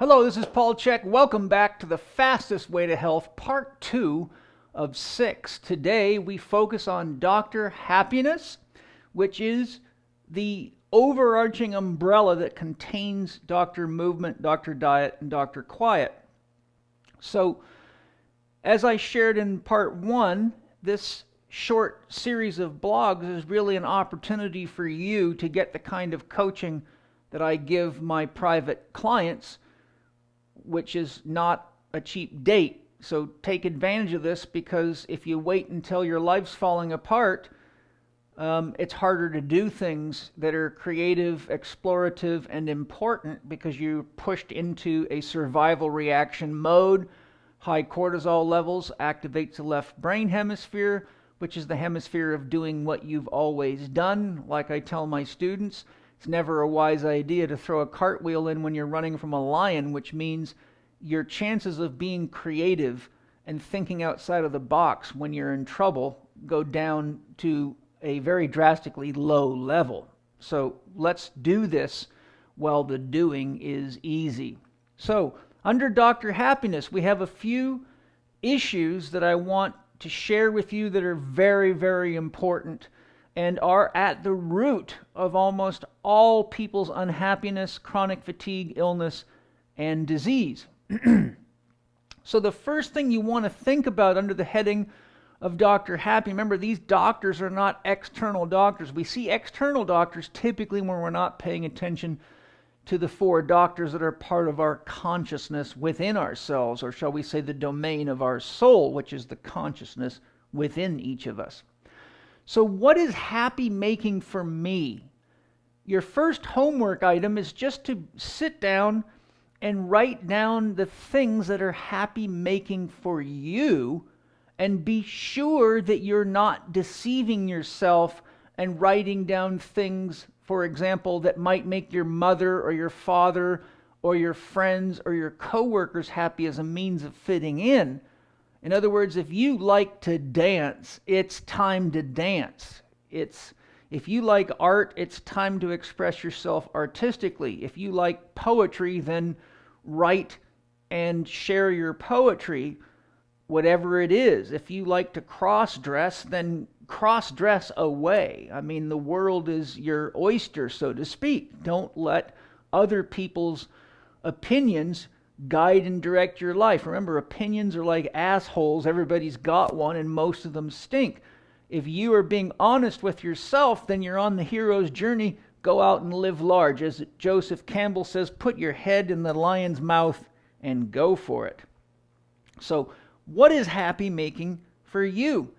Hello, this is Paul Chek. Welcome back to the Fastest Way to Health, part 2 of 6. Today we focus on Dr. Happiness, which is the overarching umbrella that contains Dr. Movement, Dr. Diet, and Dr. Quiet. So, as I shared in part 1, this short series of blogs is really an opportunity for you to get the kind of coaching that I give my private clients, which is not a cheap date. So take advantage of this, because if you wait until your life's falling apart, it's harder to do things that are creative, explorative, and important because you're pushed into a survival reaction mode. High cortisol levels activates the left brain hemisphere, which is the hemisphere of doing what you've always done. Like I tell my students, it's never a wise idea to throw a cartwheel in when you're running from a lion, which means your chances of being creative and thinking outside of the box when you're in trouble go down to a very drastically low level. So let's do this while the doing is easy. So under Dr. Happiness, we have a few issues that I want to share with you that are very, very important and are at the root of almost all people's unhappiness, chronic fatigue, illness, and disease. So the first thing you want to think about under the heading of Dr. Happy, remember, these doctors are not external doctors. We see external doctors typically when we're not paying attention to the 4 doctors that are part of our consciousness within ourselves, or shall we say the domain of our soul, which is the consciousness within each of us. So what is happy making for me? Your first homework item is just to sit down and write down the things that are happy making for you, and be sure that you're not deceiving yourself and writing down things, for example, that might make your mother or your father or your friends or your coworkers happy as a means of fitting in. In other words, if you like to dance, it's time to dance. If you like art, it's time to express yourself artistically. If you like poetry, then write and share your poetry, whatever it is. If you like to cross-dress, then cross-dress away. I mean, the world is your oyster, so to speak. Don't let other people's opinions guide and direct your life. Remember, opinions are like assholes. Everybody's got one, and most of them stink. If you are being honest with yourself, then you're on the hero's journey. Go out and live large. As Joseph Campbell says, put your head in the lion's mouth and go for it. So, what is happy making for you?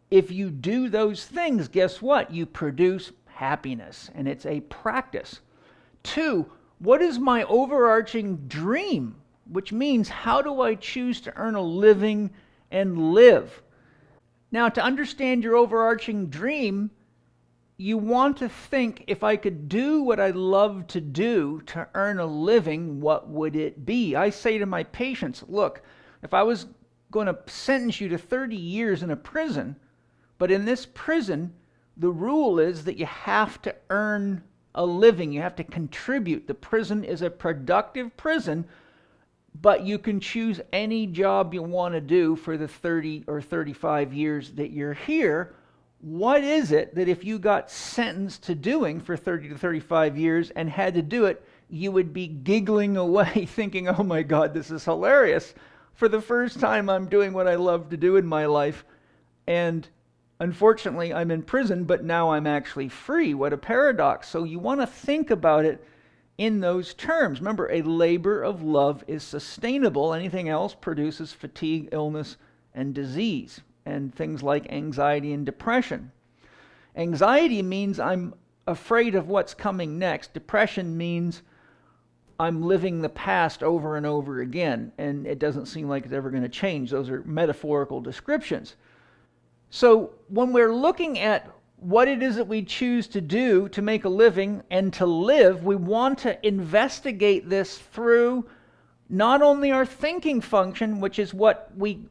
If you do those things, guess what? You produce happiness, and it's a practice. 2, what is my overarching dream? Which means, how do I choose to earn a living and live? Now, to understand your overarching dream, you want to think, if I could do what I love to do to earn a living, what would it be? I say to my patients, look, if I was going to sentence you to 30 years in a prison, but in this prison, the rule is that you have to earn a living. You have to contribute. The prison is a productive prison, but you can choose any job you want to do for the 30 or 35 years that you're here. What is it that if you got sentenced to doing for 30 to 35 years and had to do it, you would be giggling away thinking, oh my God, this is hilarious. For the first time, I'm doing what I love to do in my life. And unfortunately, I'm in prison, but now I'm actually free. What a paradox. So you want to think about it in those terms. Remember, a labor of love is sustainable. Anything else produces fatigue, illness, and disease, and things like anxiety and depression. Anxiety means I'm afraid of what's coming next. Depression means I'm living the past over and over again, and it doesn't seem like it's ever going to change. Those are metaphorical descriptions. So when we're looking at what it is that we choose to do to make a living and to live, we want to investigate this through not only our thinking function, which is what we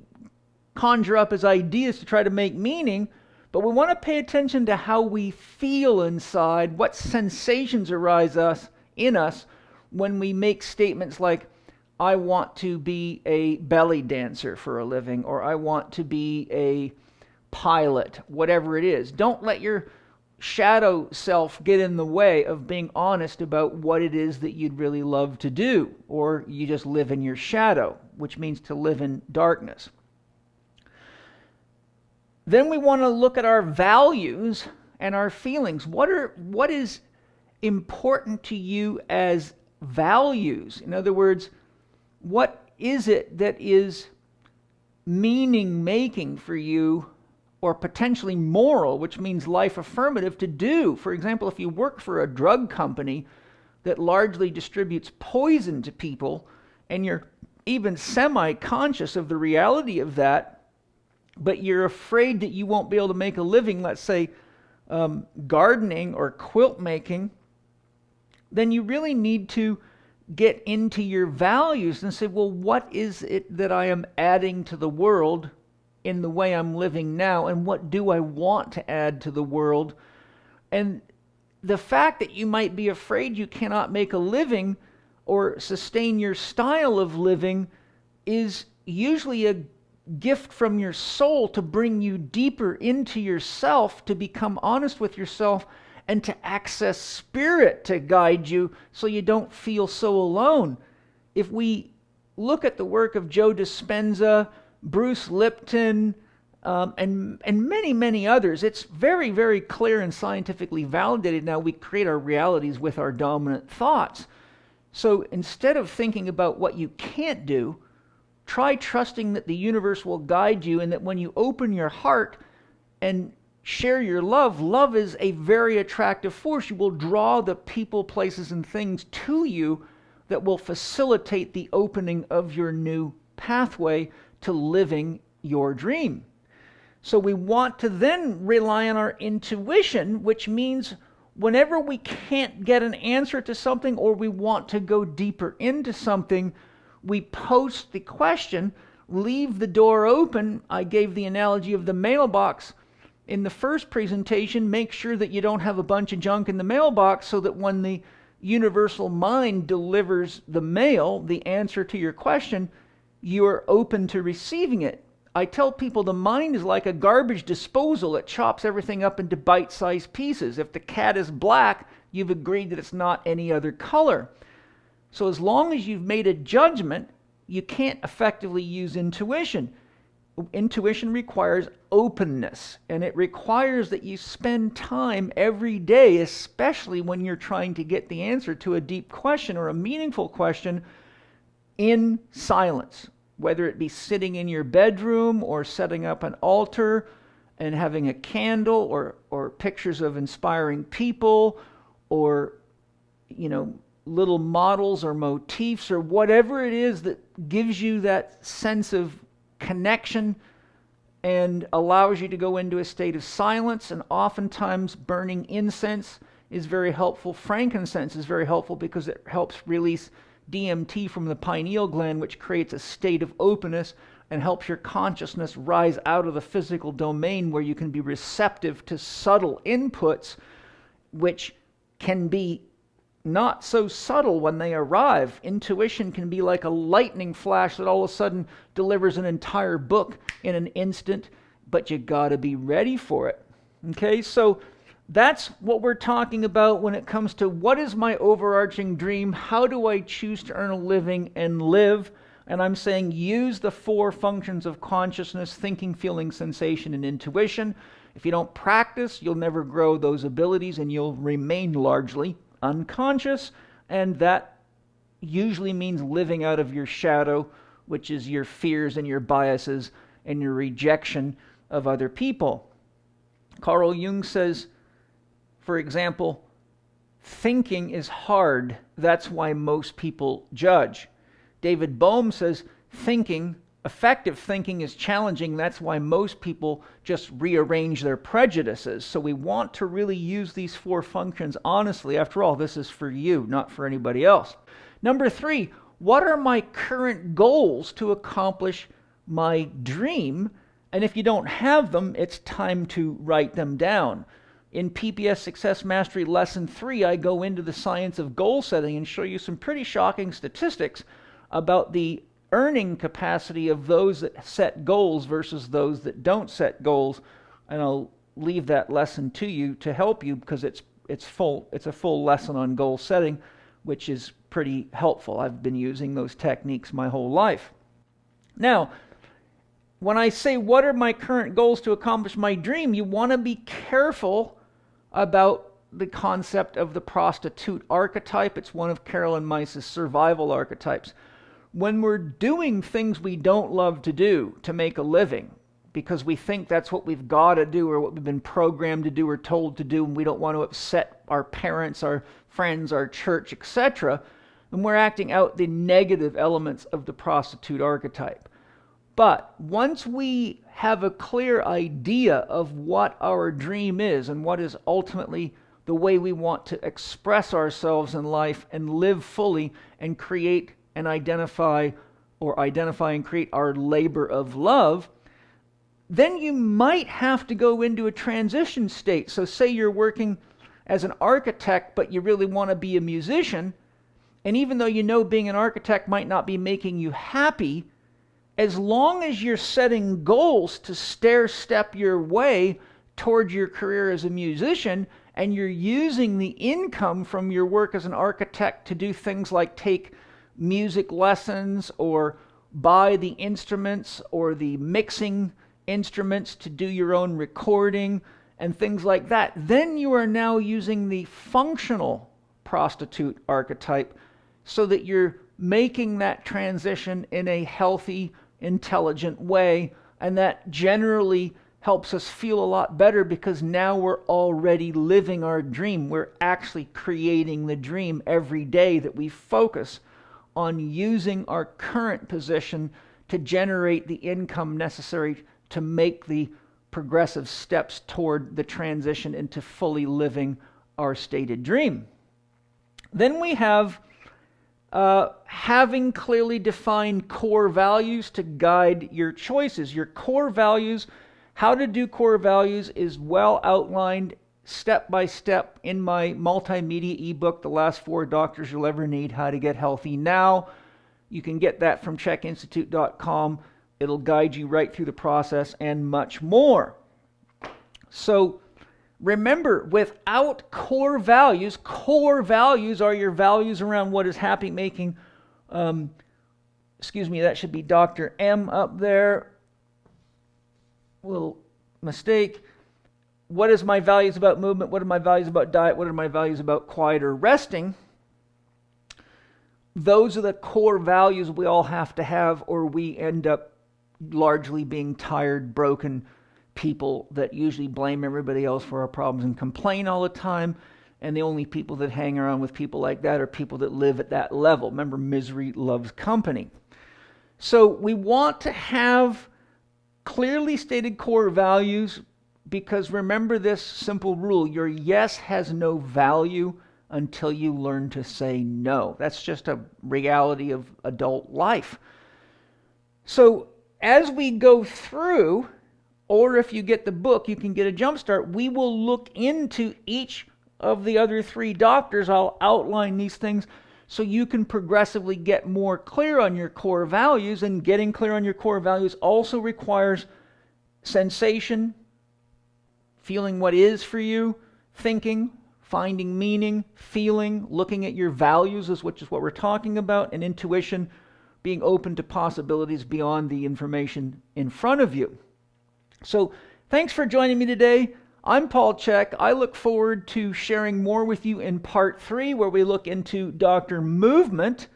conjure up as ideas to try to make meaning, but we want to pay attention to how we feel inside, what sensations arise in us when we make statements like, I want to be a belly dancer for a living, or I want to be a pilot, whatever it is. Don't let your shadow self get in the way of being honest about what it is that you'd really love to do, or you just live in your shadow, which means to live in darkness. Then we want to look at our values and our feelings. What is important to you as values? In other words, what is it that is meaning making for you, or potentially moral, which means life affirmative, to do? For example, if you work for a drug company that largely distributes poison to people, and you're even semi-conscious of the reality of that, but you're afraid that you won't be able to make a living, let's say gardening or quilt making, then you really need to get into your values and say, well, what is it that I am adding to the world in the way I'm living now, and what do I want to add to the world? And the fact that you might be afraid you cannot make a living or sustain your style of living is usually a gift from your soul to bring you deeper into yourself, to become honest with yourself, and to access spirit to guide you so you don't feel so alone. If we look at the work of Joe Dispenza, Bruce Lipton, and many, many others, it's very, very clear and scientifically validated now we create our realities with our dominant thoughts. So instead of thinking about what you can't do, try trusting that the universe will guide you, and that when you open your heart and share your love, love is a very attractive force. You will draw the people, places, and things to you that will facilitate the opening of your new pathway to living your dream. So we want to then rely on our intuition, which means whenever we can't get an answer to something, or we want to go deeper into something, we post the question, leave the door open. I gave the analogy of the mailbox in the first presentation. Make sure that you don't have a bunch of junk in the mailbox, so that when the universal mind delivers the mail, the answer to your question, you're open to receiving it. I tell people the mind is like a garbage disposal. It chops everything up into bite-sized pieces. If the cat is black, you've agreed that it's not any other color. So as long as you've made a judgment, you can't effectively use intuition. Intuition requires openness, and it requires that you spend time every day, especially when you're trying to get the answer to a deep question or a meaningful question, in silence. Whether it be sitting in your bedroom, or setting up an altar and having a candle, or pictures of inspiring people, or little models or motifs, or whatever it is that gives you that sense of connection and allows you to go into a state of silence. And oftentimes burning incense is very helpful. Frankincense is very helpful because it helps release DMT from the pineal gland, which creates a state of openness and helps your consciousness rise out of the physical domain, where you can be receptive to subtle inputs, which can be not so subtle when they arrive. Intuition can be like a lightning flash that all of a sudden delivers an entire book in an instant, but you got to be ready for it. Okay, so that's what we're talking about when it comes to what is my overarching dream? How do I choose to earn a living and live? And I'm saying use the 4 functions of consciousness: thinking, feeling, sensation, and intuition. If you don't practice, you'll never grow those abilities, and you'll remain largely unconscious, and that usually means living out of your shadow, which is your fears and your biases and your rejection of other people. Carl Jung says, for example, thinking is hard. That's why most people judge. David Bohm says effective thinking is challenging. That's why most people just rearrange their prejudices. So we want to really use these 4 functions honestly. After all, this is for you, not for anybody else. Number 3, what are my current goals to accomplish my dream? And if you don't have them, it's time to write them down. In PBS Success Mastery Lesson 3, I go into the science of goal setting and show you some pretty shocking statistics about the earning capacity of those that set goals versus those that don't set goals. And I'll leave that lesson to you to help you, because it's a full lesson on goal setting, which is pretty helpful. I've been using those techniques my whole life. Now, when I say what are my current goals to accomplish my dream, you want to be careful about the concept of the prostitute archetype. It's one of Carolyn Myss's survival archetypes. When we're doing things we don't love to do to make a living, because we think that's what we've got to do or what we've been programmed to do or told to do, and we don't want to upset our parents, our friends, our church, etc., then we're acting out the negative elements of the prostitute archetype. But once we have a clear idea of what our dream is and what is ultimately the way we want to express ourselves in life and live fully and create and identify and create our labor of love, then you might have to go into a transition state. So say you're working as an architect, but you really want to be a musician, and even though you know being an architect might not be making you happy, as long as you're setting goals to stair-step your way toward your career as a musician, and you're using the income from your work as an architect to do things like take music lessons or buy the instruments or the mixing instruments to do your own recording and things like that, then you are now using the functional prostitute archetype so that you're making that transition in a healthy, intelligent way, and that generally helps us feel a lot better because now we're already living our dream. We're actually creating the dream every day that we focus on using our current position to generate the income necessary to make the progressive steps toward the transition into fully living our stated dream. Then we have having clearly defined core values to guide your choices. Your core values, how to do core values, is well outlined step by step in my multimedia ebook, The Last 4 Doctors You'll Ever Need, How to Get Healthy Now. You can get that from chekinstitute.com. It'll guide you right through the process and much more. So remember, without core values are your values around what is happy making. That should be Dr. M up there. Little mistake. What is my values about movement? What are my values about diet? What are my values about quiet or resting? Those are the core values we all have to have, or we end up largely being tired, broken people that usually blame everybody else for our problems and complain all the time. And the only people that hang around with people like that are people that live at that level. Remember, misery loves company. So we want to have clearly stated core values, because remember this simple rule: your yes has no value until you learn to say no. That's just a reality of adult life. So as we go through, or if you get the book, you can get a jump start, we will look into each of the other 3 doctors. I'll outline these things so you can progressively get more clear on your core values. And getting clear on your core values also requires sensation, feeling what is for you, thinking, finding meaning, feeling, looking at your values, which is what we're talking about, and intuition, being open to possibilities beyond the information in front of you. So thanks for joining me today. I'm Paul Chek. I look forward to sharing more with you in part 3, where we look into Dr. Movement,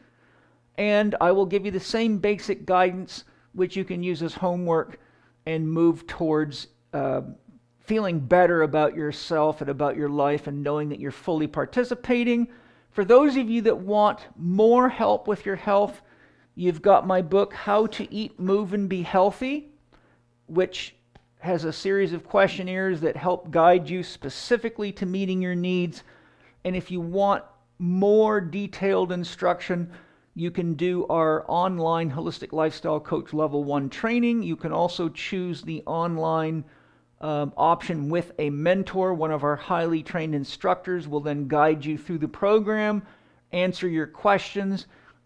and I will give you the same basic guidance which you can use as homework and move towards feeling better about yourself and about your life and knowing that you're fully participating. For those of you that want more help with your health, you've got my book, How to Eat, Move, and Be Healthy, which has a series of questionnaires that help guide you specifically to meeting your needs. And if you want more detailed instruction, you can do our online Holistic Lifestyle Coach Level 1 training. You can also choose the online option with a mentor. One of our highly trained instructors will then guide you through the program, answer your questions,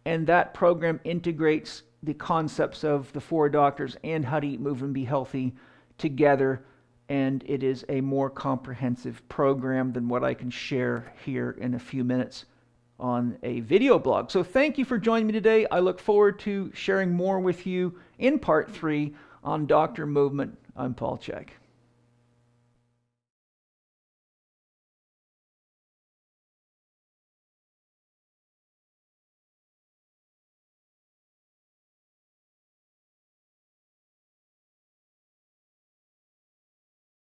and that program integrates the concepts of the 4 doctors and How to Eat, Move, and Be Healthy together, and it is a more comprehensive program than what I can share here in a few minutes on a video blog. So thank you for joining me today. I look forward to sharing more with you in part 3 on Doctor Movement. I'm Paul Chek.